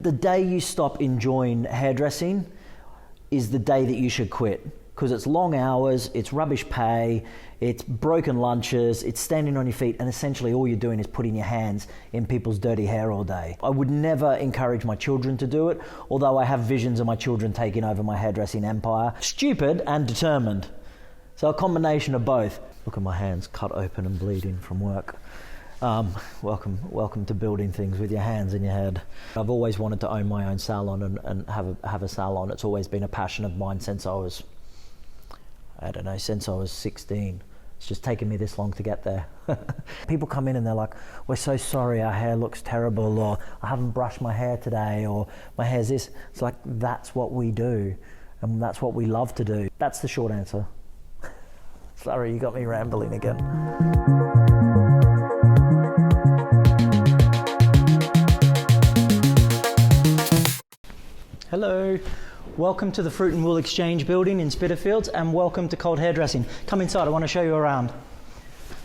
The day you stop enjoying hairdressing is the day that you should quit, because it's long hours, it's rubbish pay, it's broken lunches, it's standing on your feet, and essentially all you're doing is putting your hands in people's dirty hair all day. I would never encourage my children to do it, although I have visions of my children taking over my hairdressing empire. Stupid and determined. So a combination of both. Look at my hands cut open and bleeding from work. Welcome to building things with your hands in your head. I've always wanted to own my own salon and have a salon. It's always been a passion of mine since I was 16. It's just taken me this long to get there. People come in and they're like, we're so sorry, our hair looks terrible, or I haven't brushed my hair today, or my hair's this. It's like, that's what we do, and that's what we love to do. That's the short answer. Sorry, you got me rambling again. Hello, welcome to the Fruit and Wool Exchange building in Spitalfields, and welcome to Cult Hairdressing. Come inside, I want to show you around.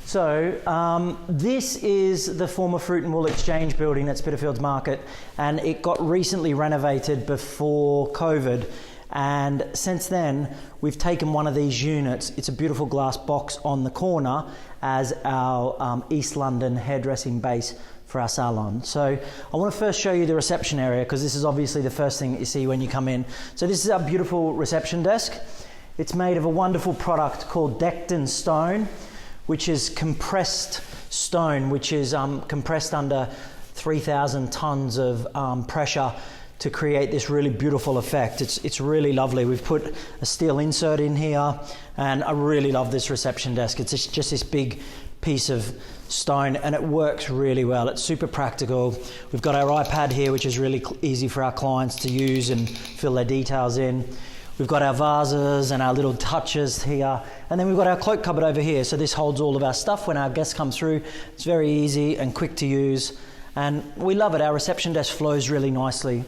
So this is the former Fruit and Wool Exchange building at Spitalfields Market, and it got recently renovated before COVID, and since then we've taken one of these units. It's a beautiful glass box on the corner as our East London hairdressing base for our salon. So I want to first show you the reception area, because this is obviously the first thing that you see when you come in. So this is our beautiful reception desk. It's made of a wonderful product called Decton stone, which is compressed stone, which is compressed under 3,000 tons of pressure to create this really beautiful effect. It's really lovely. We've put a steel insert in here, and I really love this reception desk. It's just this big piece of stone, and it works really well. It's super practical. We've got our iPad here, which is really easy for our clients to use and fill their details in. We've got our vases and our little touches here, and then we've got our cloak cupboard over here. So this holds all of our stuff when our guests come through. It's very easy and quick to use, and we love it. Our reception desk flows really nicely.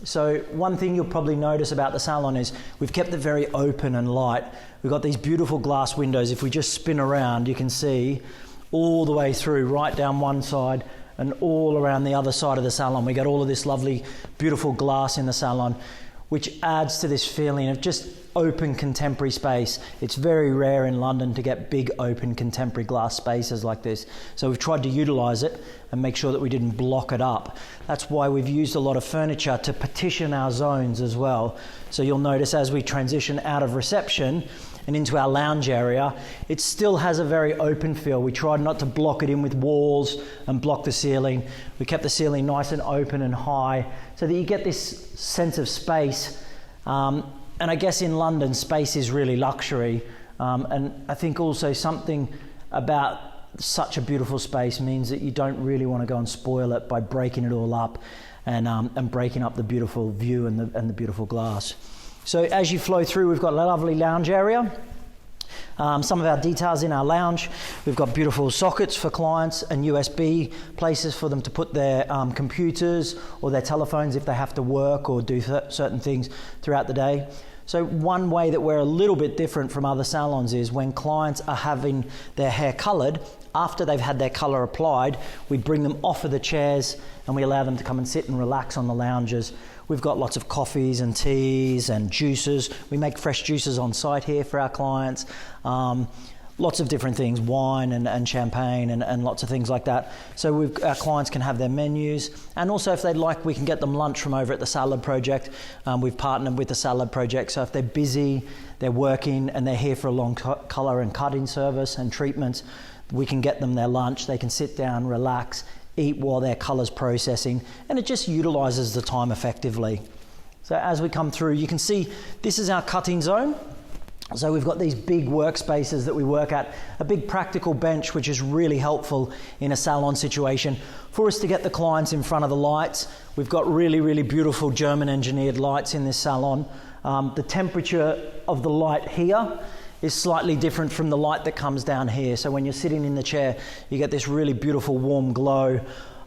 So one thing you'll probably notice about the salon is we've kept it very open and light. We've got these beautiful glass windows. If we just spin around, you can see all the way through, right down one side and all around the other side of the salon. We got all of this lovely, beautiful glass in the salon, which adds to this feeling of just open contemporary space. It's very rare in London to get big open contemporary glass spaces like this. So we've tried to utilize it and make sure that we didn't block it up. That's why we've used a lot of furniture to partition our zones as well. So you'll notice as we transition out of reception and into our lounge area, it still has a very open feel. We tried not to block it in with walls and block the ceiling. We kept the ceiling nice and open and high so that you get this sense of space. And I guess in London, space is really luxury. And I think also something about such a beautiful space means that you don't really want to go and spoil it by breaking it all up and breaking up the beautiful view and the beautiful glass. So as you flow through, we've got a lovely lounge area. Some of our details in our lounge, we've got beautiful sockets for clients and USB places for them to put their computers or their telephones if they have to work or do certain things throughout the day. So one way that we're a little bit different from other salons is when clients are having their hair coloured, after they've had their colour applied, we bring them off of the chairs and we allow them to come and sit and relax on the lounges. We've got lots of coffees and teas and juices. We make fresh juices on site here for our clients. Lots of different things, wine and champagne and lots of things like that. So our clients can have their menus. And also if they'd like, we can get them lunch from over at the Salad Project. We've partnered with the Salad Project. So if they're busy, they're working and they're here for a long colour and cutting service and treatments, we can get them their lunch. They can sit down, relax, eat while their colour's processing, and it just utilises the time effectively. So as we come through, you can see this is our cutting zone. So we've got these big workspaces that we work at, a big practical bench, which is really helpful in a salon situation for us to get the clients in front of the lights. We've got really, really beautiful German engineered lights in this salon. The temperature of the light here is slightly different from the light that comes down here. So when you're sitting in the chair, you get this really beautiful warm glow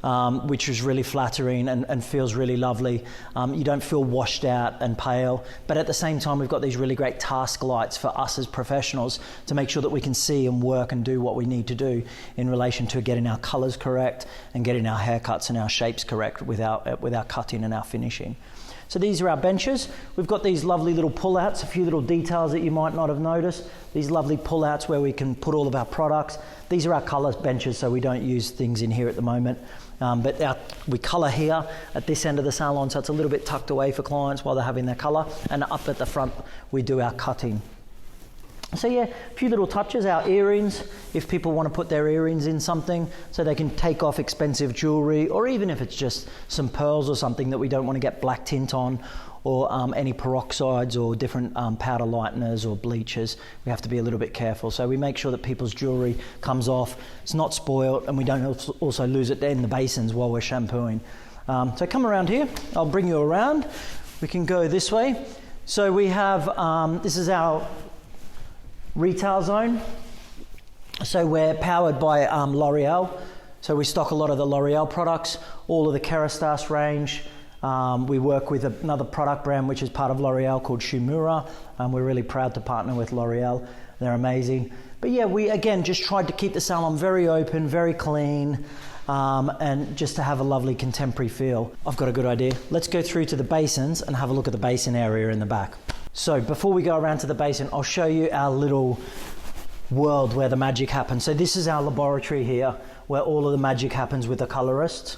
which is really flattering and feels really lovely. You don't feel washed out and pale, but at the same time we've got these really great task lights for us as professionals to make sure that we can see and work and do what we need to do in relation to getting our colours correct and getting our haircuts and our shapes correct with our cutting and our finishing. So these are our benches. We've got these lovely little pull-outs, a few little details that you might not have noticed. These lovely pull-outs where we can put all of our products. These are our colour benches, so we don't use things in here at the moment. But we colour here at this end of the salon, so it's a little bit tucked away for clients while they're having their colour. And up at the front, we do our cutting. So yeah, a few little touches, our earrings, if people want to put their earrings in something so they can take off expensive jewellery, or even if it's just some pearls or something that we don't want to get black tint on, or any peroxides or different powder lighteners or bleachers. We have to be a little bit careful. So we make sure that people's jewellery comes off, it's not spoiled, and we don't also lose it in the basins while we're shampooing. So come around here, I'll bring you around. We can go this way. So we have, this is our retail zone. So we're powered by L'Oreal. So we stock a lot of the L'Oreal products, all of the Kerastase range. We work with another product brand which is part of L'Oreal called Shimura. We're really proud to partner with L'Oreal. They're amazing. But yeah, we again just tried to keep the salon very open, very clean, and just to have a lovely contemporary feel. I've got a good idea. Let's go through to the basins and have a look at the basin area in the back. So before we go around to the basin, I'll show you our little world where the magic happens. So this is our laboratory here, where all of the magic happens with the colorists.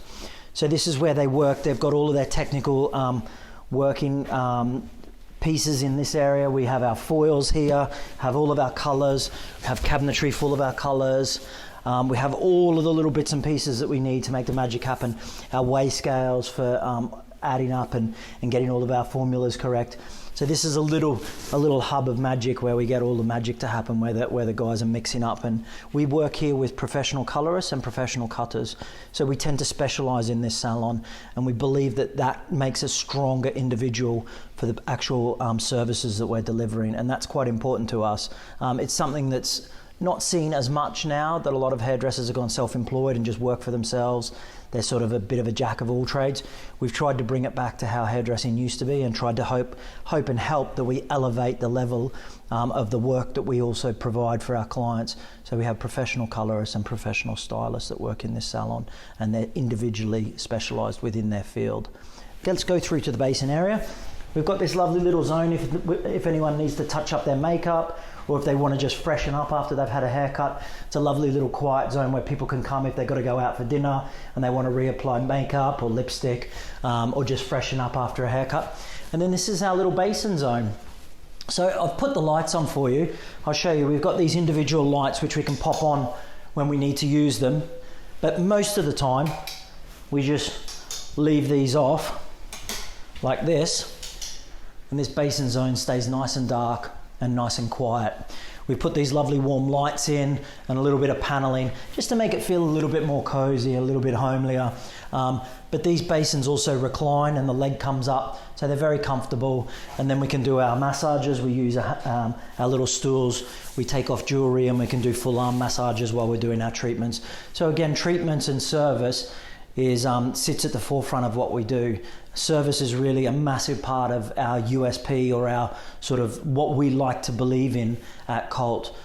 So this is where they work. They've got all of their technical working pieces in this area. We have our foils here, have all of our colors, have cabinetry full of our colors. We have all of the little bits and pieces that we need to make the magic happen. Our weigh scales for adding up and getting all of our formulas correct. So this is a little hub of magic where we get all the magic to happen, where the guys are mixing up. And we work here with professional colorists and professional cutters. So we tend to specialize in this salon, and we believe that makes a stronger individual for the actual services that we're delivering. And that's quite important to us. It's something that's not seen as much now, that a lot of hairdressers have gone self-employed and just work for themselves. They're sort of a bit of a jack of all trades. We've tried to bring it back to how hairdressing used to be, and tried to hope and help that we elevate the level of the work that we also provide for our clients. So we have professional colorists and professional stylists that work in this salon, and they're individually specialised within their field. Okay, let's go through to the basin area. We've got this lovely little zone if anyone needs to touch up their makeup, or if they want to just freshen up after they've had a haircut. It's a lovely little quiet zone where people can come if they've got to go out for dinner and they want to reapply makeup or lipstick, or just freshen up after a haircut. And then this is our little basin zone. So I've put the lights on for you. I'll show you. We've got these individual lights which we can pop on when we need to use them. But most of the time, we just leave these off like this. And this basin zone stays nice and dark and nice and quiet. We put these lovely warm lights in and a little bit of paneling just to make it feel a little bit more cozy, a little bit homelier. But these basins also recline and the leg comes up, so they're very comfortable. And then we can do our massages. We use our little stools. We take off jewelry and we can do full arm massages while we're doing our treatments. So again, treatments and service sits at the forefront of what we do. Service is really a massive part of our USP, or our sort of what we like to believe in at Cult.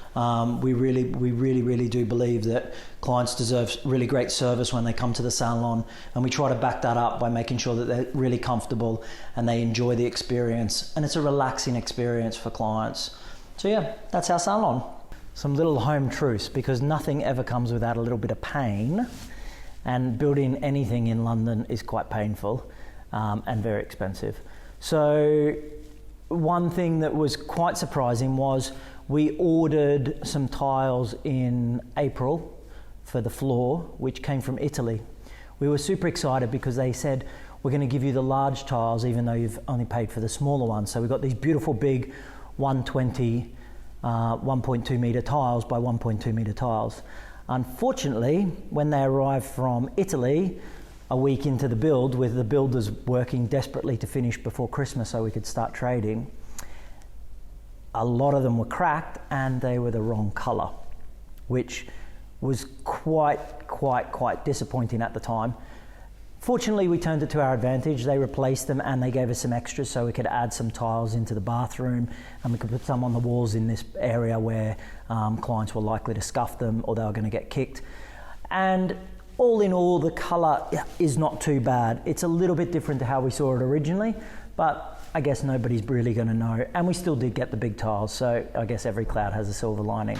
We really do believe that clients deserve really great service when they come to the salon, and we try to back that up by making sure that they're really comfortable and they enjoy the experience, and it's a relaxing experience for clients. So yeah, that's our salon. Some little home truths, because nothing ever comes without a little bit of pain. And building anything in London is quite painful and very expensive. So one thing that was quite surprising was we ordered some tiles in April for the floor, which came from Italy. We were super excited because they said, we're going to give you the large tiles even though you've only paid for the smaller ones. So we got these beautiful big 120, 1.2 metre tiles by 1.2 metre tiles. Unfortunately, when they arrived from Italy, a week into the build, with the builders working desperately to finish before Christmas so we could start trading, a lot of them were cracked and they were the wrong colour, which was quite quite disappointing at the time. Fortunately, we turned it to our advantage. They replaced them and they gave us some extras so we could add some tiles into the bathroom, and we could put some on the walls in this area where clients were likely to scuff them or they were going to get kicked. And all in all, the colour is not too bad. It's a little bit different to how we saw it originally, but I guess nobody's really going to know. And we still did get the big tiles, so I guess every cloud has a silver lining.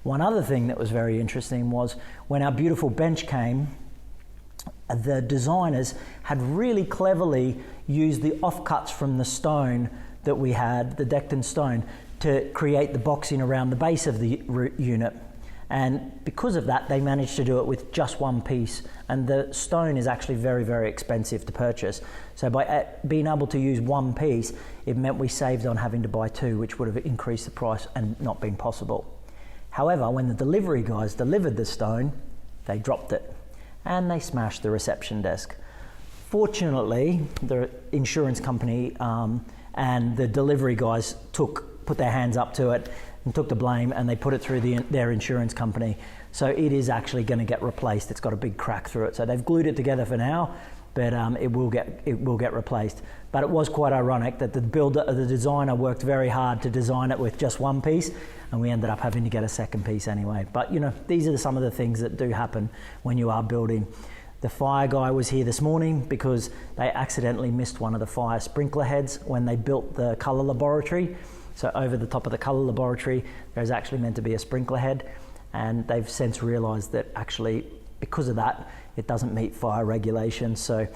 One other thing that was very interesting was when our beautiful bench came, the designers had really cleverly used the offcuts from the stone that we had, the Decton stone, to create the boxing around the base of the unit. And because of that, they managed to do it with just one piece. And the stone is actually very, very expensive to purchase. So by being able to use one piece, it meant we saved on having to buy two, which would have increased the price and not been possible. However, when the delivery guys delivered the stone, they dropped it and they smashed the reception desk. Fortunately, the insurance company and the delivery guys put their hands up to it and took the blame, and they put it through their insurance company. So it is actually going to get replaced. It's got a big crack through it. So they've glued it together for now, but it will get replaced. But it was quite ironic that the designer worked very hard to design it with just one piece, and we ended up having to get a second piece anyway. But you know, these are some of the things that do happen when you are building. The fire guy was here this morning because they accidentally missed one of the fire sprinkler heads when they built the colour laboratory. So over the top of the colour laboratory, there's actually meant to be a sprinkler head, and they've since realised that actually, because of that, it doesn't meet fire regulations. So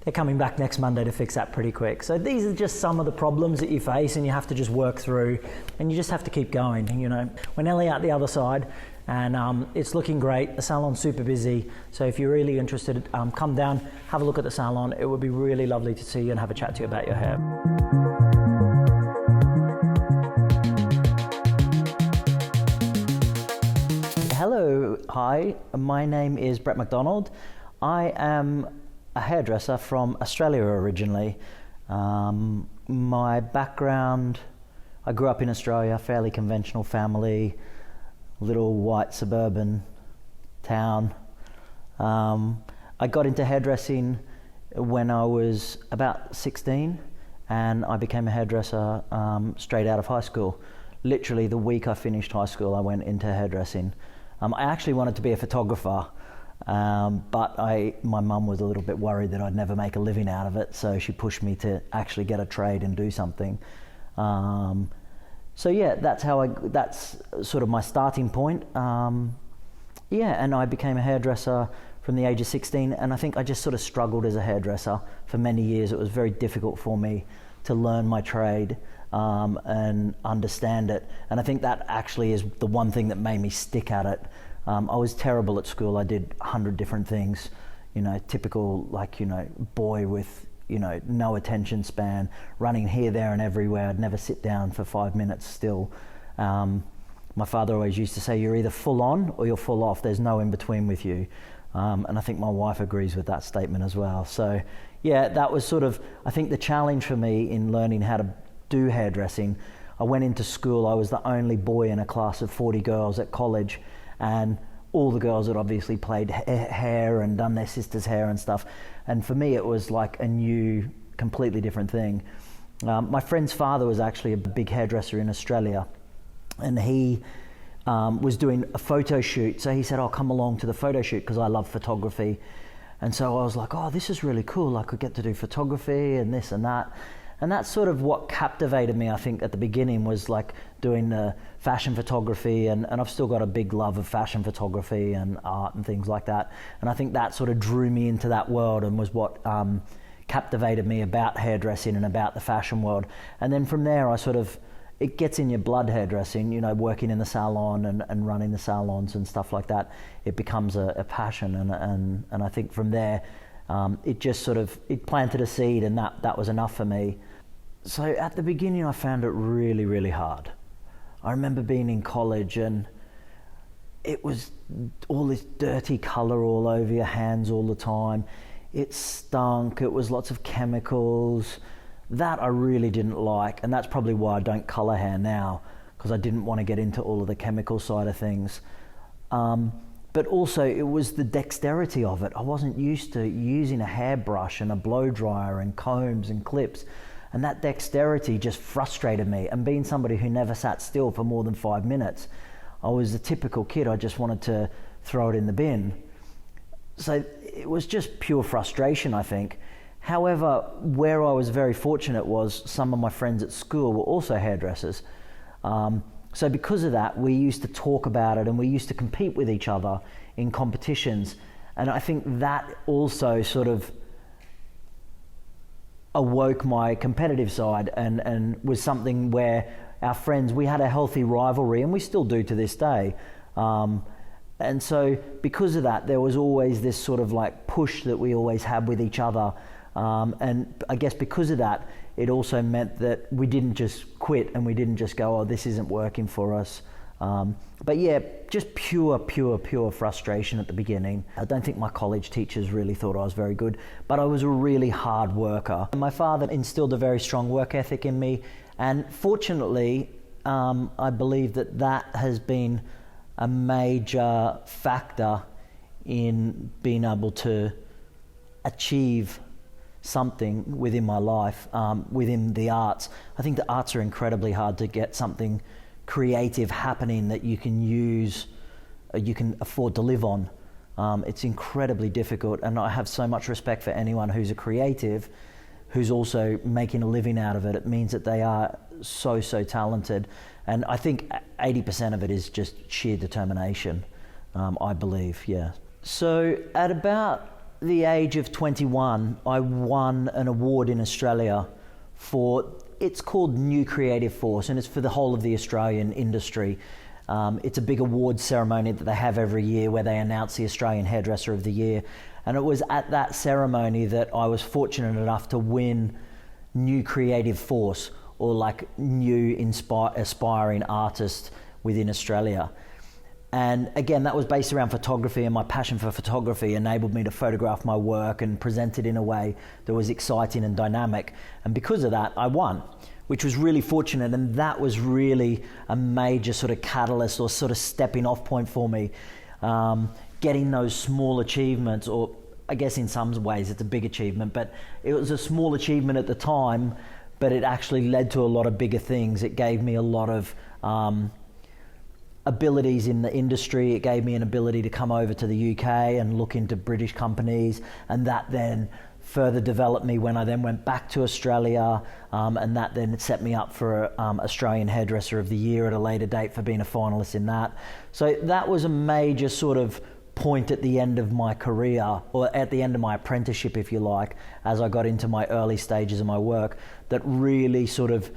they're coming back next Monday to fix that pretty quick. So these are just some of the problems that you face, and you have to just work through, and you just have to keep going. And, you know, we're nearly out the other side, and it's looking great. The salon's super busy. So if you're really interested, come down, have a look at the salon. It would be really lovely to see you and have a chat to you about your hair. Hello, hi, my name is Brett MacDonald. I am a hairdresser from Australia originally. My background, I grew up in Australia, fairly conventional family, little white suburban town. I got into hairdressing when I was about 16, and I became a hairdresser straight out of high school. Literally the week I finished high school, I went into hairdressing. I actually wanted to be a photographer, but my mum was a little bit worried that I'd never make a living out of it, so she pushed me to actually get a trade and do something. So yeah, that's sort of my starting point. And I became a hairdresser from the age of 16, and I think I just sort of struggled as a hairdresser for many years. It was very difficult for me to learn my trade and understand it, and I think that actually is the one thing that made me stick at it. I was terrible at school. I did 100 different things, you know, typical, like, you know, boy with, you know, no attention span, running here, there and everywhere. I'd never sit down for 5 minutes still. My father always used to say, you're either full on or you're full off. There's no in between with you. And I think my wife agrees with that statement as well. So yeah, that was sort of, I think, the challenge for me in learning how to do hairdressing. I went into school, I was the only boy in a class of 40 girls at college, and all the girls had obviously played hair and done their sister's hair and stuff. And for me, it was like a new, completely different thing. My friend's father was actually a big hairdresser in Australia, and he was doing a photo shoot. So he said, I'll come along to the photo shoot because I love photography. And so I was like, oh, this is really cool. I could get to do photography and this and that. And that's sort of what captivated me, I think, at the beginning, was like doing fashion photography, and I've still got a big love of fashion photography and art and things like that. And I think that sort of drew me into that world and was what captivated me about hairdressing and about the fashion world. And then from there, it gets in your blood, hairdressing, you know, working in the salon and running the salons and stuff like that. It becomes a passion, and I think from there, it just sort of, it planted a seed, and that was enough for me. So at the beginning, I found it really, really hard. I remember being in college, and it was all this dirty color all over your hands all the time. It stunk. It was lots of chemicals. That I really didn't like, and that's probably why I don't color hair now, because I didn't want to get into all of the chemical side of things. But but also it was the dexterity of it. I wasn't used to using a hairbrush and a blow dryer and combs and clips, and that dexterity just frustrated me. And being somebody who never sat still for more than 5 minutes, I was a typical kid. I just wanted to throw it in the bin. So it was just pure frustration, I think. However, where I was very fortunate was some of my friends at school were also hairdressers. So because of that, we used to talk about it and we used to compete with each other in competitions. And I think that also sort of awoke my competitive side and was something where our friends, we had a healthy rivalry, and we still do to this day. And so because of that, there was always this sort of like push that we always had with each other. And I guess because of that, it also meant that we didn't just quit and we didn't just go, oh, this isn't working for us. But yeah, just pure frustration at the beginning. I don't think my college teachers really thought I was very good, but I was a really hard worker. My father instilled a very strong work ethic in me, and fortunately, I believe that has been a major factor in being able to achieve something within my life, within the arts. I think the arts are incredibly hard to get something creative happening that you can use, you can afford to live on. It's incredibly difficult, and I have so much respect for anyone who's a creative, who's also making a living out of it. It means that they are so talented, and I think 80% of it is just sheer determination, I believe, yeah. So at about the age of 21, I won an award in Australia for, it's called New Creative Force, and it's for the whole of the Australian industry. It's a big award ceremony that they have every year where they announce the Australian Hairdresser of the Year. And it was at that ceremony that I was fortunate enough to win New Creative Force, or like new aspiring artist within Australia. And again, that was based around photography, and my passion for photography enabled me to photograph my work and present it in a way that was exciting and dynamic. And because of that, I won, which was really fortunate. And that was really a major sort of catalyst or sort of stepping off point for me. Getting those small achievements, or I guess in some ways it's a big achievement, but it was a small achievement at the time, but it actually led to a lot of bigger things. It gave me a lot of abilities in the industry. It gave me an ability to come over to the UK and look into British companies, and that then further developed me when I then went back to Australia, and that then set me up for Australian Hairdresser of the Year at a later date for being a finalist in that. So that was a major sort of point at the end of my career, or at the end of my apprenticeship, if you like, as I got into my early stages of my work, that really sort of,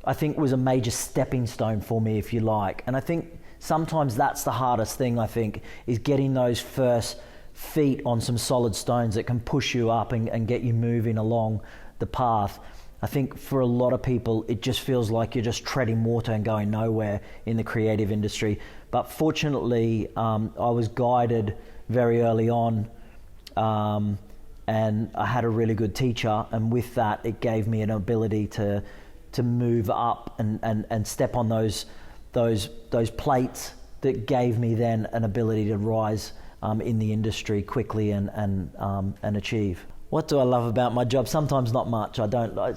I think, was a major stepping stone for me, if you like. And I think sometimes that's the hardest thing, I think, is getting those first feet on some solid stones that can push you up and get you moving along the path. I think for a lot of people, it just feels like you're just treading water and going nowhere in the creative industry. But fortunately, I was guided very early on, and I had a really good teacher. And with that, it gave me an ability to move up and step on those plates that gave me then an ability to rise in the industry quickly and achieve. What do I love about my job? Sometimes not much.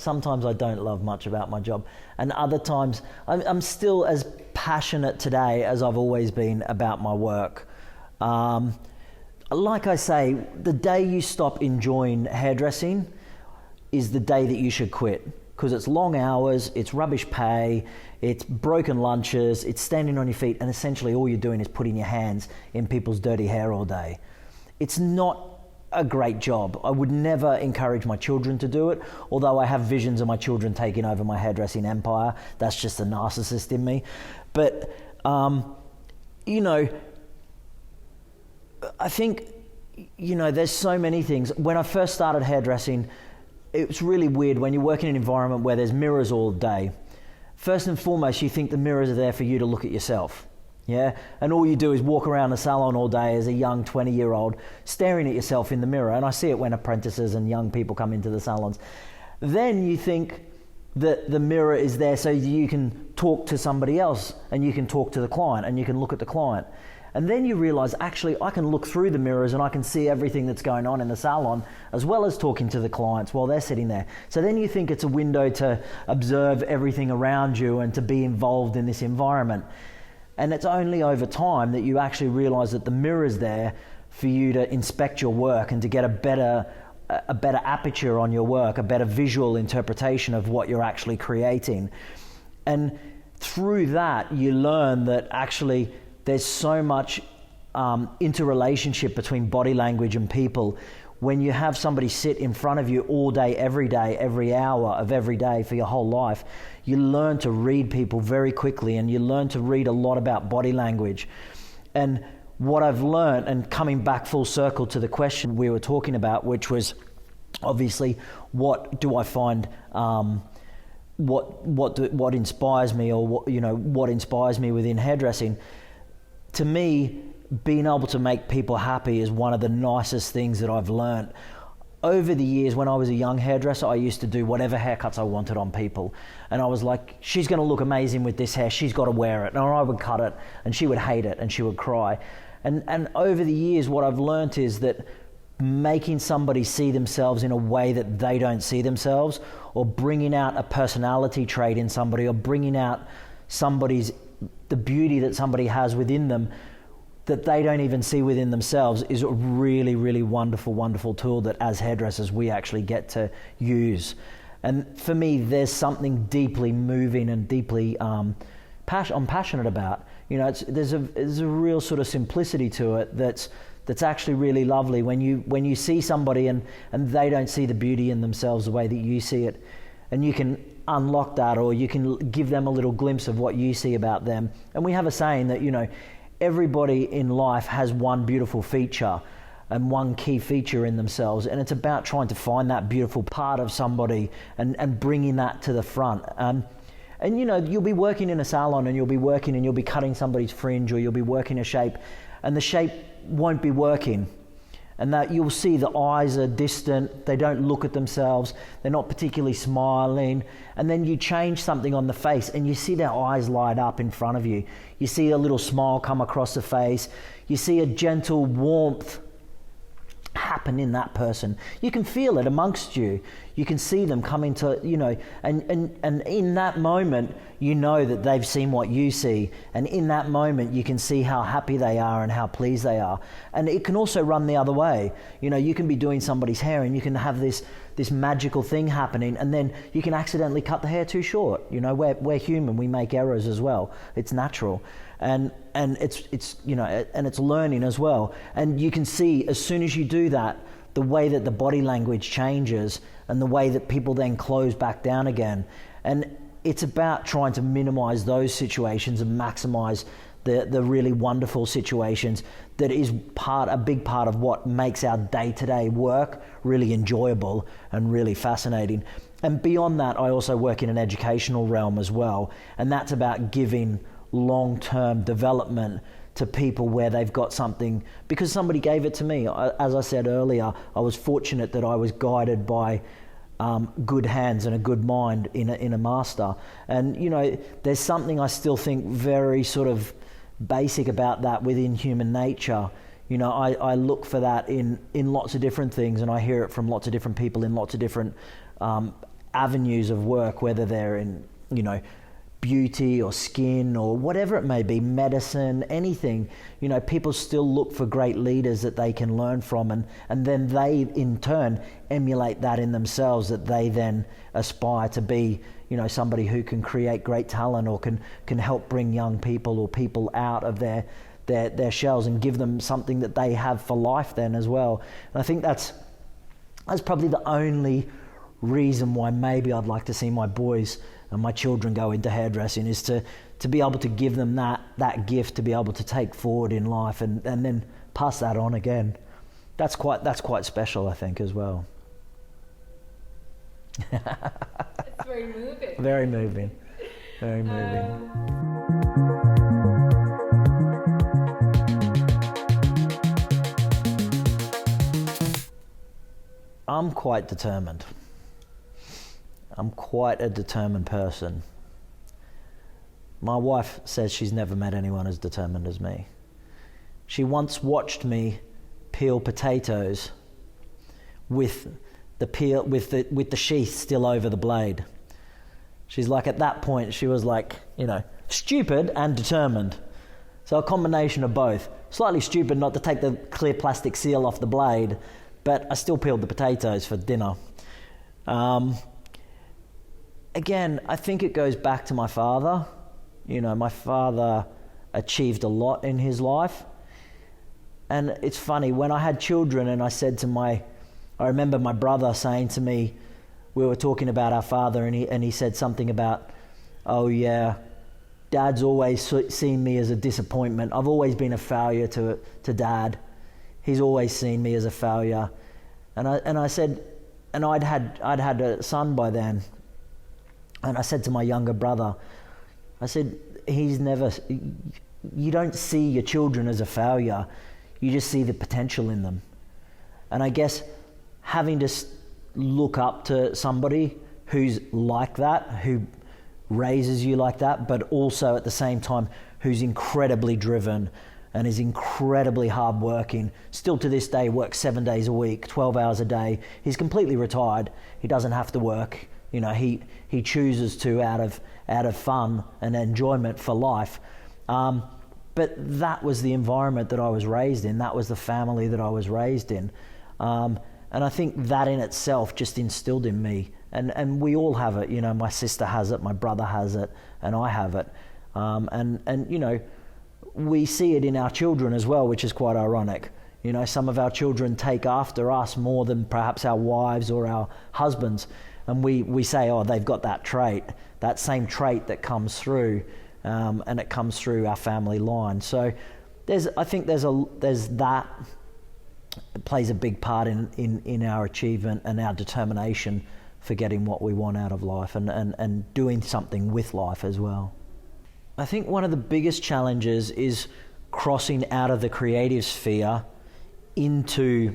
Sometimes I don't love much about my job, and other times I'm still as passionate today as I've always been about my work. Like I say, the day you stop enjoying hairdressing is the day that you should quit, because it's long hours, it's rubbish pay, it's broken lunches, it's standing on your feet, and essentially all you're doing is putting your hands in people's dirty hair all day. It's not a great job. I would never encourage my children to do it, although I have visions of my children taking over my hairdressing empire. That's just a narcissist in me. But, I think, there's so many things. When I first started hairdressing, it was really weird when you work in an environment where there's mirrors all day. First and foremost, you think the mirrors are there for you to look at yourself. Yeah, and all you do is walk around the salon all day as a young 20-year-old, staring at yourself in the mirror. And I see it when apprentices and young people come into the salons. Then you think that the mirror is there so you can talk to somebody else, and you can talk to the client, and you can look at the client. And then you realize, actually, I can look through the mirrors and I can see everything that's going on in the salon, as well as talking to the clients while they're sitting there. So then you think it's a window to observe everything around you and to be involved in this environment. And it's only over time that you actually realize that the mirror's there for you to inspect your work and to get a better aperture on your work, a better visual interpretation of what you're actually creating. And through that, you learn that actually there's so much interrelationship between body language and people. When you have somebody sit in front of you all day, every hour of every day for your whole life, you learn to read people very quickly, and you learn to read a lot about body language. And what I've learned, and coming back full circle to the question we were talking about, which was obviously, what do I find, what inspires me, or what inspires me within hairdressing? To me, being able to make people happy is one of the nicest things that I've learned. Over the years, when I was a young hairdresser, I used to do whatever haircuts I wanted on people. And I was like, she's going to look amazing with this hair, she's got to wear it. And I would cut it, and she would hate it, and she would cry. And over the years, what I've learned is that making somebody see themselves in a way that they don't see themselves, or bringing out a personality trait in somebody, or bringing out the beauty that somebody has within them that they don't even see within themselves, is a really, really wonderful, wonderful tool that as hairdressers we actually get to use. And for me, there's something deeply moving and deeply I'm passionate about. There's a real sort of simplicity to it that's actually really lovely when you see somebody and they don't see the beauty in themselves the way that you see it, and you can unlock that, or you can give them a little glimpse of what you see about them. And we have a saying that everybody in life has one beautiful feature and one key feature in themselves, and it's about trying to find that beautiful part of somebody and bringing that to the front. And you'll be working in a salon, and you'll be cutting somebody's fringe, or you'll be working a shape, and the shape won't be working. And that you'll see the eyes are distant, they don't look at themselves, they're not particularly smiling. And then you change something on the face and you see their eyes light up in front of you. You see a little smile come across the face. You see a gentle warmth happen in that person. You can feel it amongst you. You can see them coming to, and in that moment, you know that they've seen what you see. And in that moment, you can see how happy they are and how pleased they are. And it can also run the other way. You can be doing somebody's hair and you can have this magical thing happening, and then you can accidentally cut the hair too short. We're human, we make errors as well. It's natural. And it's learning as well. And you can see as soon as you do that, the way that the body language changes and the way that people then close back down again. And it's about trying to minimize those situations and maximize the really wonderful situations that is a big part of what makes our day-to-day work really enjoyable and really fascinating. And beyond that, I also work in an educational realm as well. And that's about giving long-term development to people where they've got something because somebody gave it to me. As I said earlier, I was fortunate that I was guided by good hands and a good mind in a master. And there's something I still think very sort of basic about that within human nature. I look for that in lots of different things, and I hear it from lots of different people in lots of different avenues of work, whether they're in beauty or skin or whatever it may be, medicine, anything. People still look for great leaders that they can learn from, and then they in turn emulate that in themselves, that they then aspire to be somebody who can create great talent or can help bring young people or people out of their shells and give them something that they have for life then as well. And I think that's probably the only reason why maybe I'd like to see my boys and my children go into hairdressing, is to be able to give them that gift to be able to take forward in life and then pass that on again. That's quite special, I think, as well. It's very moving. Very moving. Very moving. I'm quite determined. I'm quite a determined person. My wife says she's never met anyone as determined as me. She once watched me peel potatoes with the sheath still over the blade. She's like, at that point, she was like, stupid and determined. So a combination of both. Slightly stupid not to take the clear plastic seal off the blade, but I still peeled the potatoes for dinner. Again, I think it goes back to my father. My father achieved a lot in his life. And it's funny, when I had children and I said I remember my brother saying to me, we were talking about our father, and he said something about, oh yeah, Dad's always seen me as a disappointment. I've always been a failure to Dad. He's always seen me as a failure. And I said, and I'd had a son by then, and I said to my younger brother, I said, you don't see your children as a failure, you just see the potential in them. And I guess having to look up to somebody who's like that, who raises you like that, but also at the same time who's incredibly driven and is incredibly hardworking, still to this day works 7 days a week, 12 hours a day. He's completely retired. He doesn't have to work. He chooses to out of fun and enjoyment for life. But that was the environment that I was raised in. That was the family that I was raised in. And I think that in itself just instilled in me. And we all have it. My sister has it, my brother has it, and I have it. And we see it in our children as well, which is quite ironic. Some of our children take after us more than perhaps our wives or our husbands. And we say, oh, they've got that trait, that same trait that comes through, and it comes through our family line. So I think there's that. It plays a big part in our achievement and our determination for getting what we want out of life and doing something with life as well. I think one of the biggest challenges is crossing out of the creative sphere into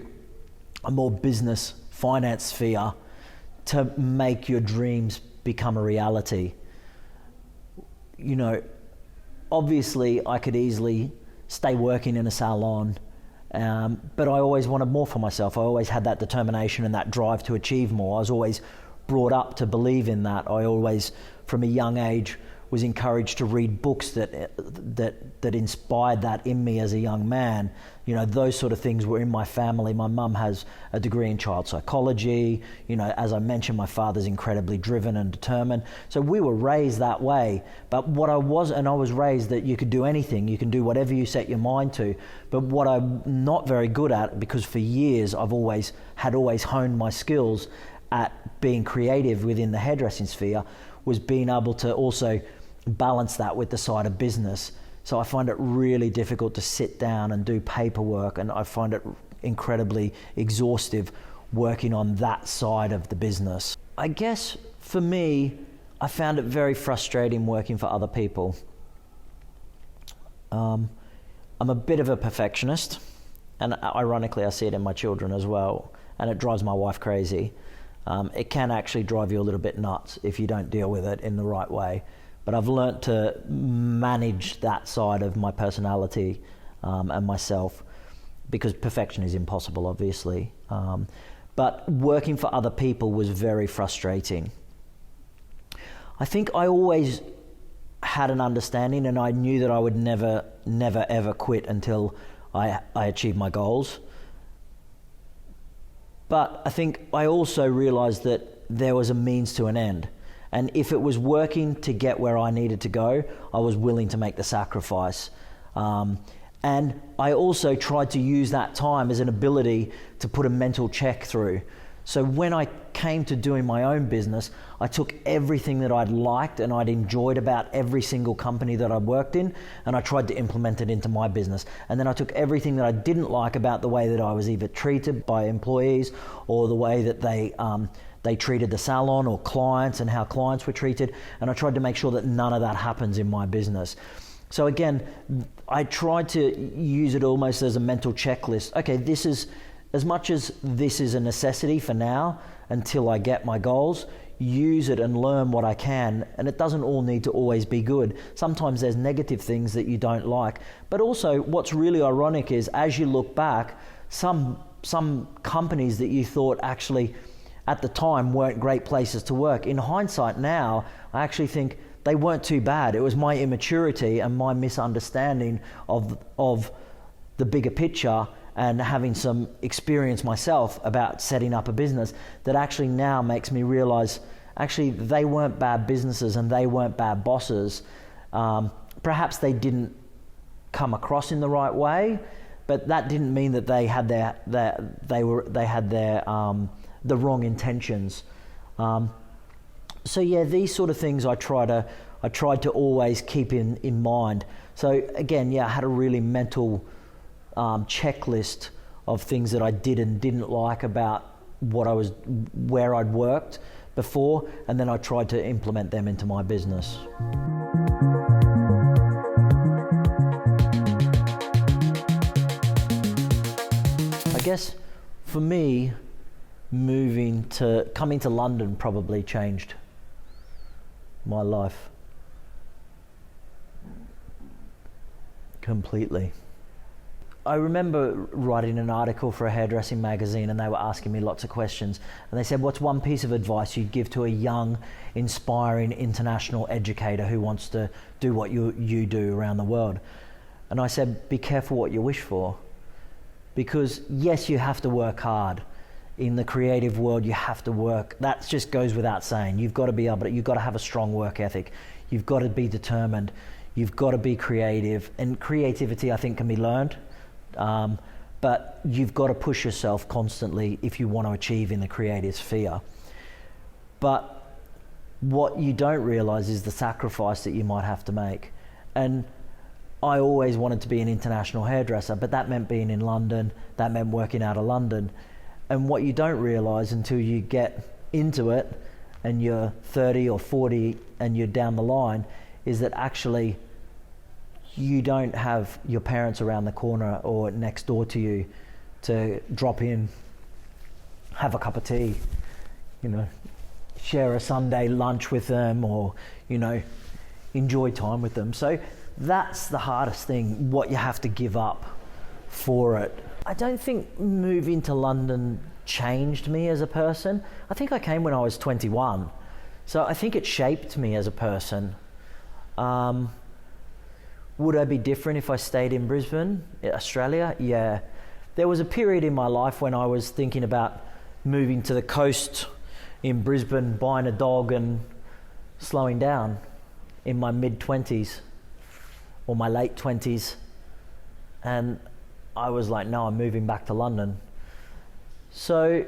a more business, finance sphere to make your dreams become a reality. Obviously I could easily stay working in a salon, but I always wanted more for myself. I always had that determination and that drive to achieve more. I was always brought up to believe in that. I always, from a young age, was encouraged to read books that inspired that in me as a young man. Those sort of things were in my family. My mum has a degree in child psychology. As I mentioned, my father's incredibly driven and determined. So we were raised that way. But I was raised that you could do anything. You can do whatever you set your mind to. But what I'm not very good at, because for years I've always honed my skills at being creative within the hairdressing sphere, was being able to also balance that with the side of business. So I find it really difficult to sit down and do paperwork, and I find it incredibly exhaustive working on that side of the business. I guess for me, I found it very frustrating working for other people. I'm a bit of a perfectionist, and ironically I see it in my children as well, and it drives my wife crazy. It can actually drive you a little bit nuts if you don't deal with it in the right way. But I've learnt to manage that side of my personality and myself, because perfection is impossible, obviously. But working for other people was very frustrating. I think I always had an understanding, and I knew that I would never ever quit until I achieved my goals. But I think I also realized that there was a means to an end. And if it was working to get where I needed to go, I was willing to make the sacrifice. And I also tried to use that time as an ability to put a mental check through. So when I came to doing my own business, I took everything that I'd liked and I'd enjoyed about every single company that I worked in, and I tried to implement it into my business. And then I took everything that I didn't like about the way that I was either treated by employees, or the way that they treated the salon or clients, and how clients were treated, and I tried to make sure that none of that happens in my business. So again, I tried to use it almost as a mental checklist. Okay, this is, as much as this is a necessity for now until I get my goals, use it and learn what I can, and it doesn't all need to always be good. Sometimes there's negative things that you don't like, but also what's really ironic is as you look back, some companies that you thought actually at the time weren't great places to work, in hindsight now, I actually think they weren't too bad. It was my immaturity and my misunderstanding of the bigger picture and having some experience myself about setting up a business that actually now makes me realize actually they weren't bad businesses and they weren't bad bosses. Perhaps they didn't come across in the right way, but that didn't mean that they had the wrong intentions. So yeah, these sort of things I tried to always keep in mind. So again, yeah, I had a really mental checklist of things that I did and didn't like about where I'd worked before, and then I tried to implement them into my business. I guess for me, coming to London probably changed my life completely. I remember writing an article for a hairdressing magazine, and they were asking me lots of questions, and they said, what's one piece of advice you'd give to a young, inspiring international educator who wants to do what you do around the world? And I said, be careful what you wish for, because yes, you have to work hard. In the creative world, you have to work. That just goes without saying. You've got to have a strong work ethic. You've got to be determined. You've got to be creative, and creativity I think can be learned. But you've got to push yourself constantly if you want to achieve in the creative sphere. But what you don't realize is the sacrifice that you might have to make. And I always wanted to be an international hairdresser, but that meant being in London, that meant working out of London. And what you don't realize until you get into it and you're 30 or 40 and you're down the line is that actually you don't have your parents around the corner or next door to you to drop in, have a cup of tea, share a Sunday lunch with them, or, enjoy time with them. So that's the hardest thing, what you have to give up for it. I don't think moving to London changed me as a person. I think I came when I was 21. So I think it shaped me as a person. Would I be different if I stayed in Brisbane, Australia? Yeah. There was a period in my life when I was thinking about moving to the coast in Brisbane, buying a dog and slowing down in my mid-20s or my late 20s. And I was like, no, I'm moving back to London. So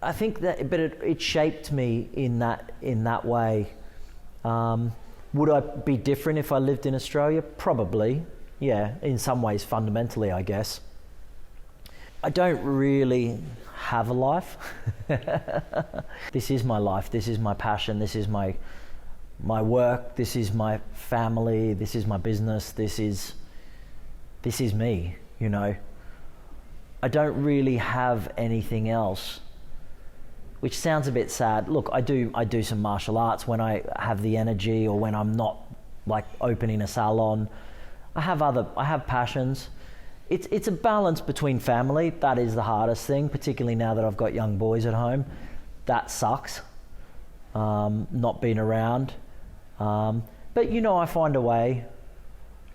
I think that, but it shaped me in that way. Would I be different if I lived in Australia? Probably, yeah, in some ways, fundamentally, I guess. I don't really have a life. This is my life, this is my passion, this is my work, this is my family, this is my business, this is me, I don't really have anything else, which sounds a bit sad. Look, I do some martial arts when I have the energy or when I'm not like opening a salon. I have passions. It's a balance between family. That is the hardest thing, particularly now that I've got young boys at home. That sucks, not being around. But I find a way.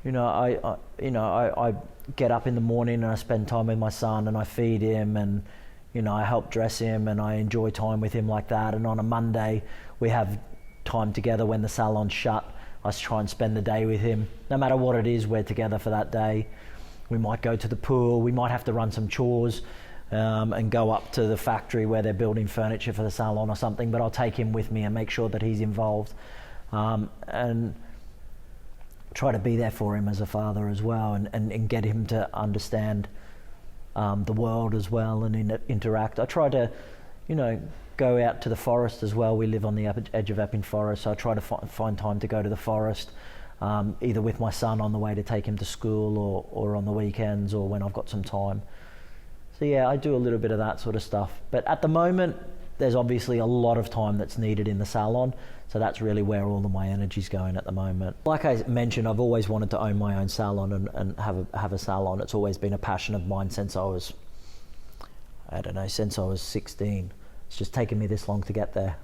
I get up in the morning and I spend time with my son and I feed him and I help dress him and I enjoy time with him like that. And on a Monday we have time together when the salon's shut. I try and spend the day with him. No matter what it is, we're together for that day. We might go to the pool, we might have to run some chores and go up to the factory where they're building furniture for the salon or something, but I'll take him with me and make sure that he's involved and try to be there for him as a father as well and get him to understand the world as well and interact. I try to, go out to the forest as well. We live on the edge of Epping Forest, so I try to find time to go to the forest, either with my son on the way to take him to school or on the weekends or when I've got some time. So yeah, I do a little bit of that sort of stuff. But at the moment, there's obviously a lot of time that's needed in the salon. So that's really where all of my energy's going at the moment. Like I mentioned, I've always wanted to own my own salon and have a salon. It's always been a passion of mine since I was 16. It's just taken me this long to get there.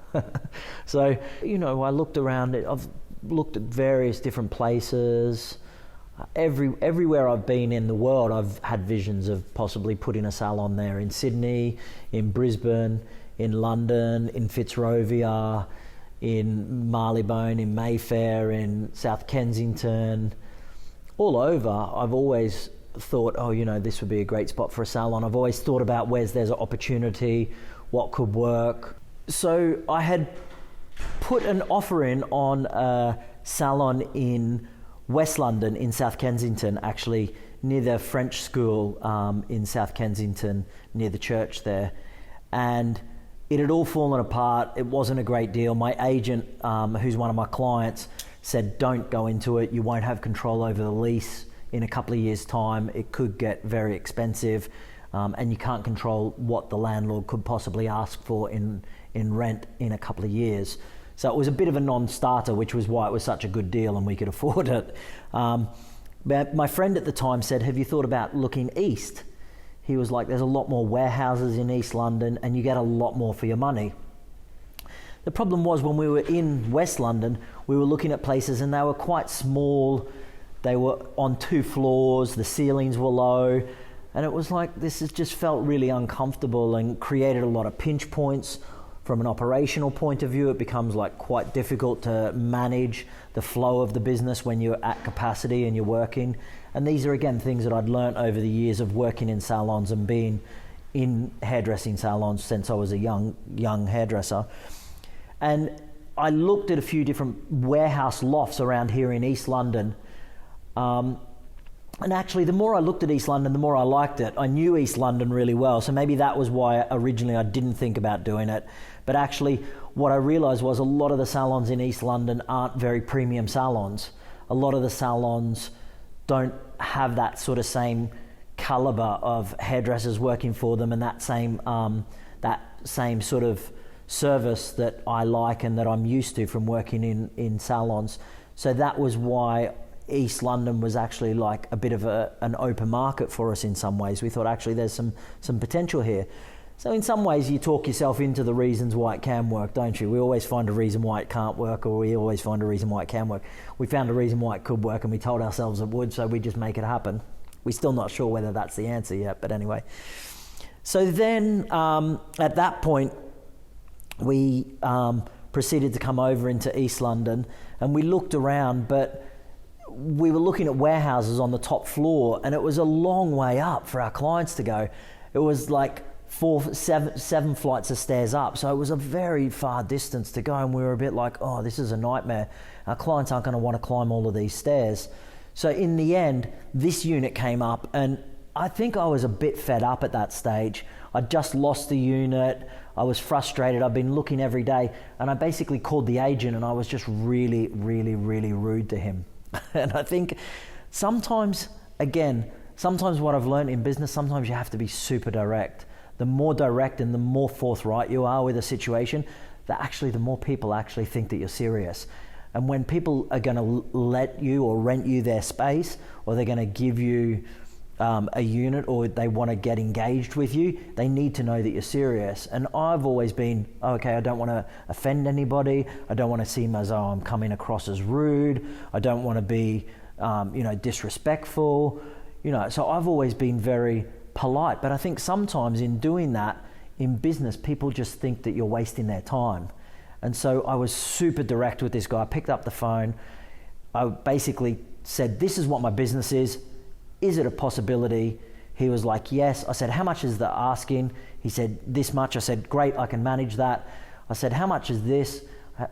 So, I looked around. I've looked at various different places. Everywhere I've been in the world, I've had visions of possibly putting a salon there, in Sydney, in Brisbane, in London, in Fitzrovia, in Marylebone, in Mayfair, in South Kensington, all over. I've always thought, this would be a great spot for a salon. I've always thought about where there's an opportunity, what could work. So I had put an offer in on a salon in West London, in South Kensington, actually near the French school in South Kensington, near the church there. And it had all fallen apart. It wasn't a great deal. My agent, who's one of my clients, said, don't go into it. You won't have control over the lease in a couple of years' time. It could get very expensive, and you can't control what the landlord could possibly ask for in rent in a couple of years. So it was a bit of a non-starter, which was why it was such a good deal and we could afford it. But my friend at the time said, have you thought about looking east? He was like, there's a lot more warehouses in East London and you get a lot more for your money. The problem was, when we were in West London, we were looking at places and they were quite small. They were on 2 floors, the ceilings were low, and it was like, just felt really uncomfortable and created a lot of pinch points. From an operational point of view, it becomes like quite difficult to manage the flow of the business when you're at capacity and you're working. And these are, again, things that I'd learnt over the years of working in salons and being in hairdressing salons since I was a young hairdresser. And I looked at a few different warehouse lofts around here in East London. And actually, the more I looked at East London, the more I liked it. I knew East London really well, so maybe that was why originally I didn't think about doing it. But actually, what I realised was a lot of the salons in East London aren't very premium salons. A lot of the salons don't have that sort of same calibre of hairdressers working for them and that same sort of service that I like and that I'm used to from working in salons. So that was why East London was actually like a bit of an open market for us in some ways. We thought, actually, there's some potential here. So in some ways, you talk yourself into the reasons why it can work, don't you? We always find a reason why it can't work, or we always find a reason why it can work. We found a reason why it could work, and we told ourselves it would, so we just make it happen. We're still not sure whether that's the answer yet, but anyway. So then, at that point, we proceeded to come over into East London, and we looked around, but we were looking at warehouses on the top floor, and it was a long way up for our clients to go. It was like 7 flights of stairs up, so it was a very far distance to go, and we were a bit like, oh, this is a nightmare. Our clients aren't going to want to climb all of these stairs. So in the end, this unit came up, and I think I was a bit fed up at that stage. I'd just lost the unit. I was frustrated. I'd been looking every day, and I basically called the agent, and I was just really, really, really rude to him. And I think sometimes what I've learned in business, sometimes you have to be super direct. The more direct and the more forthright you are with a situation, the more people actually think that you're serious. And when people are going to let you or rent you their space, or they're going to give you a unit, or they want to get engaged with you, they need to know that you're serious. And I've always been, okay, I don't want to offend anybody. I don't want to seem as though I'm coming across as rude. I don't want to be, disrespectful. So I've always been very polite. But I think sometimes in doing that in business, people just think that you're wasting their time. And so I was super direct with this guy. I picked up the phone. I basically said, this is what my business is. Is it a possibility? He was like, yes. I said, how much is the asking? He said, this much. I said, great, I can manage that. I said, how much is this?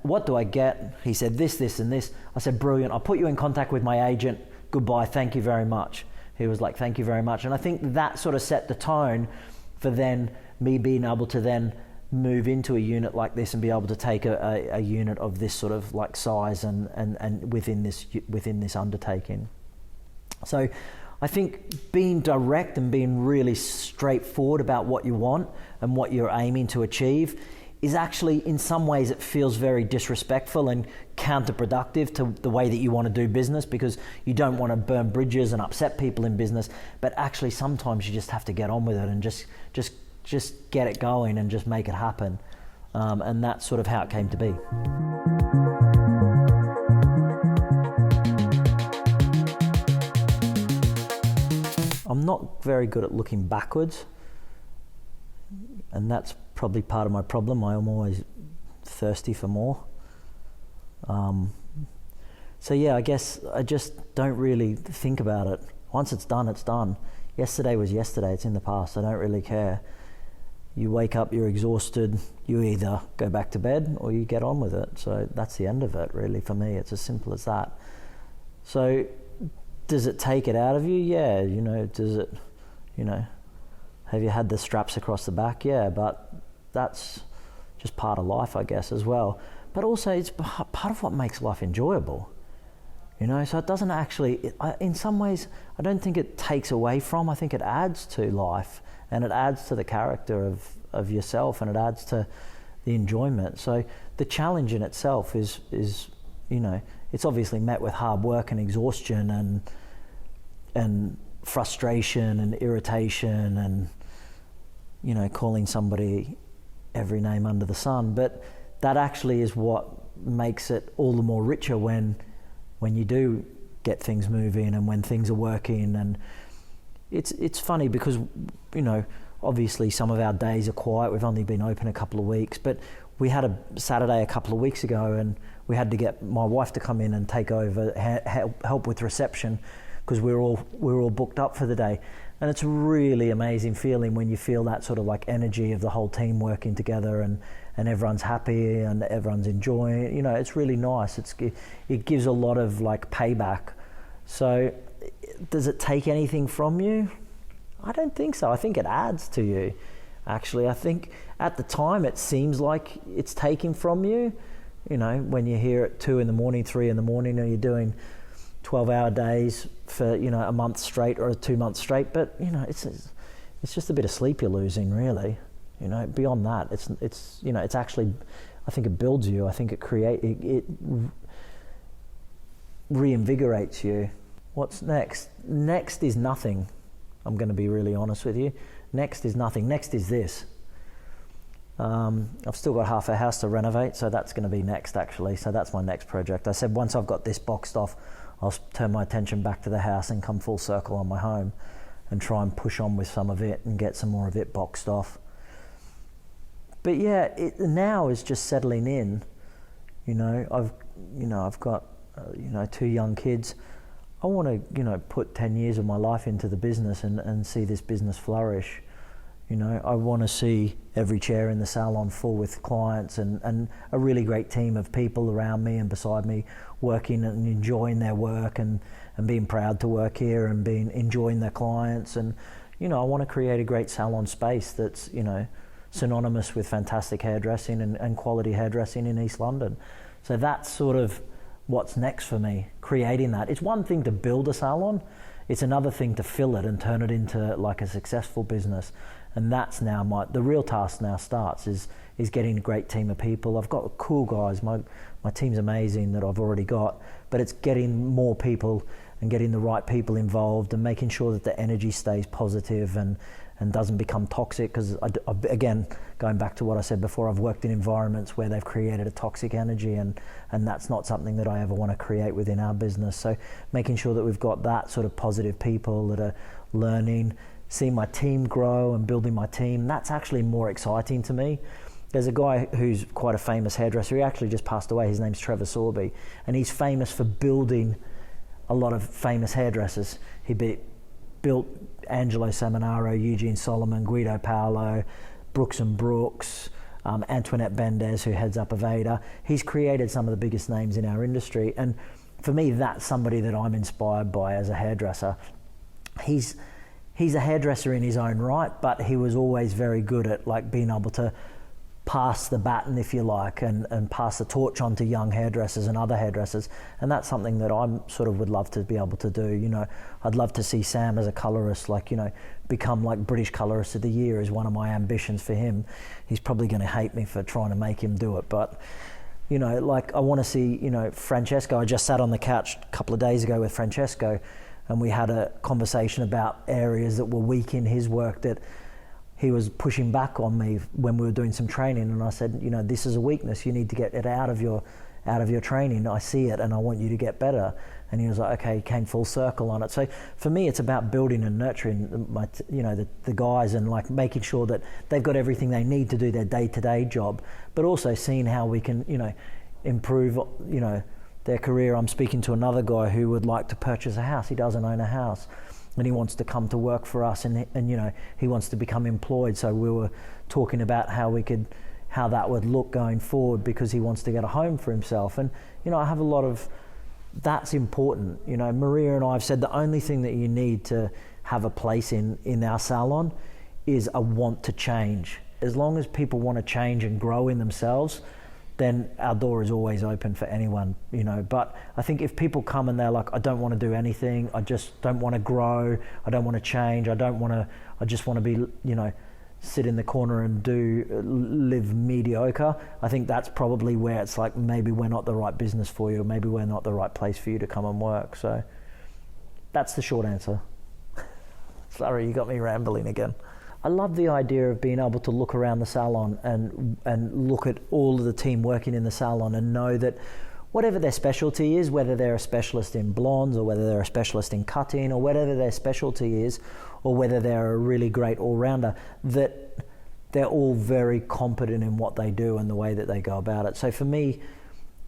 What do I get? He said, this, and this. I said, brilliant. I'll put you in contact with my agent. Goodbye. Thank you very much. He was like, thank you very much. And I think that sort of set the tone for then me being able to then move into a unit like this and be able to take a unit of this sort of like size and within this undertaking. So I think being direct and being really straightforward about what you want and what you're aiming to achieve actually, in some ways, it feels very disrespectful and counterproductive to the way that you want to do business, because you don't want to burn bridges and upset people in business. But actually, sometimes you just have to get on with it and just get it going and just make it happen. And that's sort of how it came to be. I'm not very good at looking backwards, and that's probably part of my problem. I am always thirsty for more. So yeah, I guess I just don't really think about it. Once it's done, it's done. Yesterday was yesterday, it's in the past. I don't really care. You wake up, you're exhausted, you either go back to bed or you get on with it. So that's the end of it, really, for me. It's as simple as that. So does it take it out of you? Yeah, does it, have you had the straps across the back? Yeah, but that's just part of life, I guess, as well. But also, it's part of what makes life enjoyable, so it doesn't actually, in some ways, I don't think it takes away from, I think it adds to life, and it adds to the character of yourself, and it adds to the enjoyment. So the challenge in itself is it's obviously met with hard work and exhaustion and frustration and irritation and calling somebody every name under the sun. But that actually is what makes it all the more richer when you do get things moving and when things are working. And it's funny because obviously some of our days are quiet. We've only been open a couple of weeks, but we had a Saturday a couple of weeks ago, and we had to get my wife to come in and take over, help with reception, because we were all booked up for the day. And it's a really amazing feeling when you feel that sort of like energy of the whole team working together, and everyone's happy and everyone's enjoying it. It's really nice. It gives a lot of like payback. So does it take anything from you? I don't think so. I think it adds to you. Actually, I think at the time it seems like it's taking from you. When you're here at 2 a.m, 3 a.m, and you're doing 12-hour days for a month straight or 2 months straight. But it's just a bit of sleep you're losing, really. Beyond that, it's actually, I think it builds you. I think it reinvigorates you. What's next? Next is nothing. I'm going to be really honest with you. Next is nothing. Next is this. I've still got half a house to renovate, so that's going to be next, actually. So that's my next project. I said once I've got this boxed off, I'll turn my attention back to the house and come full circle on my home and try and push on with some of it and get some more of it boxed off. But yeah, now is just settling in. I've got 2 young kids. I want to put 10 years of my life into the business and see this business flourish. I want to see every chair in the salon full with clients and a really great team of people around me and beside me working and enjoying their work and being proud to work here and enjoying their clients. And I want to create a great salon space that's synonymous with fantastic hairdressing and quality hairdressing in East London. So that's sort of what's next for me, creating that. It's one thing to build a salon, it's another thing to fill it and turn it into like a successful business. And that's now the real task now starts is getting a great team of people. I've got cool guys, my team's amazing that I've already got, but it's getting more people and getting the right people involved and making sure that the energy stays positive and doesn't become toxic. Because again, going back to what I said before, I've worked in environments where they've created a toxic energy, and that's not something that I ever want to create within our business. So making sure that we've got that sort of positive people that are learning, seeing my team grow and building my team, that's actually more exciting to me. There's a guy who's quite a famous hairdresser. He actually just passed away. His name's Trevor Sorby, and he's famous for building a lot of famous hairdressers. He built Angelo Seminaro, Eugene Solomon, Guido Paolo, Brooks and Brooks, Antoinette Bendez, who heads up Aveda. He's created some of the biggest names in our industry, and for me, that's somebody that I'm inspired by as a hairdresser. He's a hairdresser in his own right, but he was always very good at like being able to pass the baton, if you like, and pass the torch on to young hairdressers and other hairdressers. And that's something that I'm sort of would love to be able to do. You know, I'd love to see Sam as a colorist, like, you know, become like British Colorist of the Year is one of my ambitions for him. He's probably going to hate me for trying to make him do it, but you know, like I want to see, you know, Francesco. I just sat on the couch a couple of days ago with Francesco, and we had a conversation about areas that were weak in his work that he was pushing back on me when we were doing some training. And I said, you know, this is a weakness. You need to get it out of your training. I see it, and I want you to get better. And he was like, okay, he came full circle on it. So for me, it's about building and nurturing my, you know, the guys, and like making sure that they've got everything they need to do their day-to-day job, but also seeing how we can, you know, improve, you know, their career. I'm speaking to another guy who would like to purchase a house. He doesn't own a house, and he wants to come to work for us, and you know, he wants to become employed. So we were talking about how that would look going forward, because he wants to get a home for himself. And you know, I have a lot of, that's important. You know, Maria and I have said the only thing that you need to have a place in our salon is a want to change. As long as people want to change and grow in themselves, then our door is always open for anyone, you know. But I think if people come and they're like, I don't want to do anything, I just don't want to grow, I don't want to change, I just want to be, you know, sit in the corner and live mediocre, I think that's probably where it's like, maybe we're not the right business for you, maybe we're not the right place for you to come and work. So that's the short answer. Sorry, you got me rambling again. I love the idea of being able to look around the salon and look at all of the team working in the salon and know that whatever their specialty is, whether they're a specialist in blondes or whether they're a specialist in cutting or whatever their specialty is, or whether they're a really great all-rounder, that they're all very competent in what they do and the way that they go about it. So for me,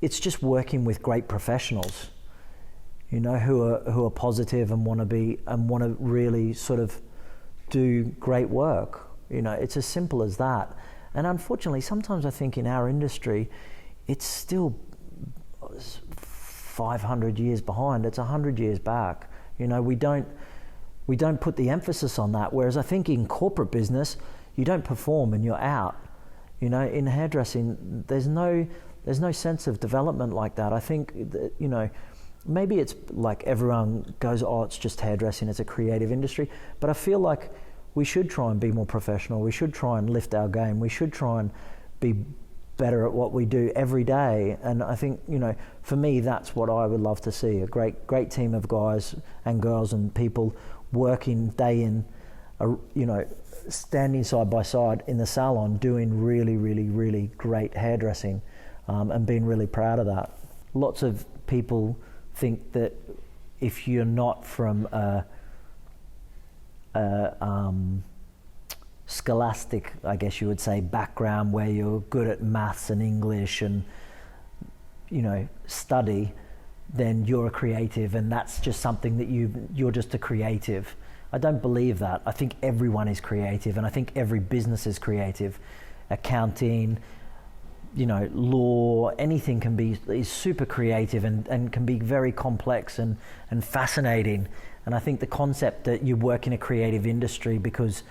it's just working with great professionals, you know, who are positive and want to really sort of do great work. You know, it's as simple as that. And unfortunately, sometimes I think in our industry, it's still 500 years behind. It's 100 years back. You know, we don't put the emphasis on that. Whereas I think in corporate business, you don't perform and you're out. You know, in hairdressing, there's no sense of development like that. I think that, you know, maybe it's like everyone goes, oh, it's just hairdressing, it's a creative industry. But I feel like we should try and be more professional. We should try and lift our game. We should try and be better at what we do every day. And I think, you know, for me, that's what I would love to see. A great team of guys and girls and people working day in, you know, standing side by side in the salon, doing really, really, really great hairdressing, and being really proud of that. Lots of people think that if you're not from a scholastic, I guess you would say, background where you're good at maths and English and, you know, study, then you're a creative, and that's just something that you're just a creative. I don't believe that. I think everyone is creative, and I think every business is creative. Accounting, you know, law, anything is super creative and can be very complex and fascinating. And I think the concept that you work in a creative industry because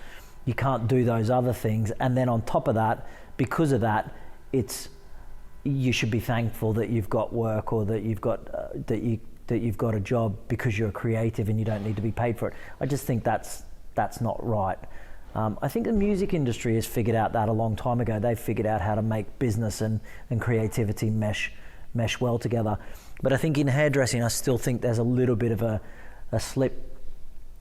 you can't do those other things, and then on top of that, because of that, you should be thankful that you've got work, or that you've got that you've got a job because you're creative and you don't need to be paid for it. I just think that's not right. I think the music industry has figured out that a long time ago. They've figured out how to make business and creativity mesh well together. But I think in hairdressing, I still think there's a little bit of a slip.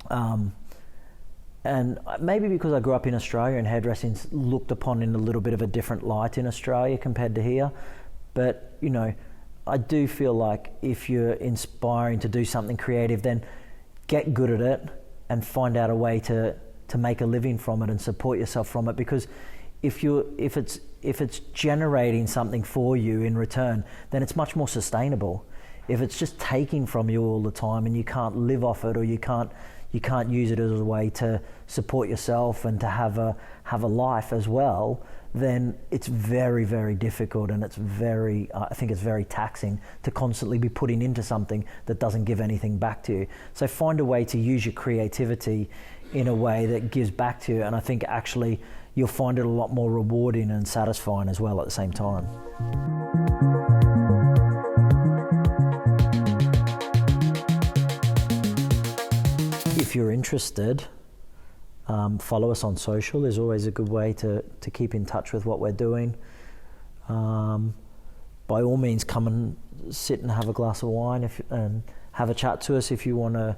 And maybe because I grew up in Australia and hairdressing's looked upon in a little bit of a different light in Australia compared to here. But, you know, I do feel like if you're inspiring to do something creative, then get good at it and find out a way to make a living from it and support yourself from it. Because if it's generating something for you in return, then it's much more sustainable. If it's just taking from you all the time and you can't live off it, or you can't use it as a way to support yourself and to have a life as well, then it's very, very difficult, and I think it's very taxing to constantly be putting into something that doesn't give anything back to you. So find a way to use your creativity in a way that gives back to you, and I think actually you'll find it a lot more rewarding and satisfying as well at the same time. If you're interested, follow us on social. Is always a good way to keep in touch with what we're doing. By all means, come and sit and have a glass of wine and have a chat to us if you want to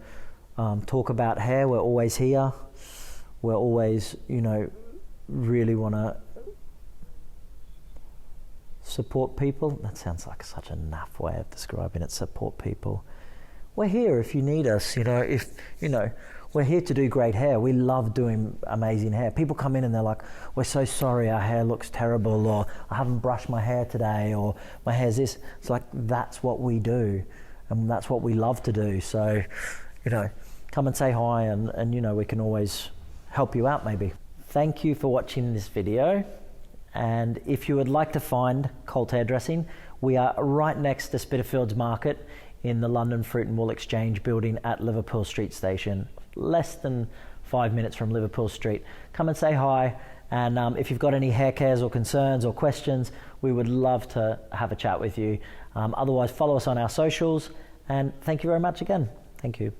talk about hair. We're always here. We're always, really want to support people. That sounds like such a naff way of describing it. Support people. We're here if you need us. We're here to do great hair. We love doing amazing hair. People come in and they're like, we're so sorry, our hair looks terrible, or I haven't brushed my hair today, or my hair's this. It's like, that's what we do, and that's what we love to do. So, come and say hi, and we can always help you out maybe. Thank you for watching this video. And if you would like to find Cult Hairdressing, we are right next to Spitalfields Market in the London Fruit and Wool Exchange building at Liverpool Street Station. Less than 5 minutes from Liverpool Street. Come and say hi, and if you've got any hair cares or concerns or questions, we would love to have a chat with you. Otherwise, follow us on our socials, and thank you very much again. Thank you.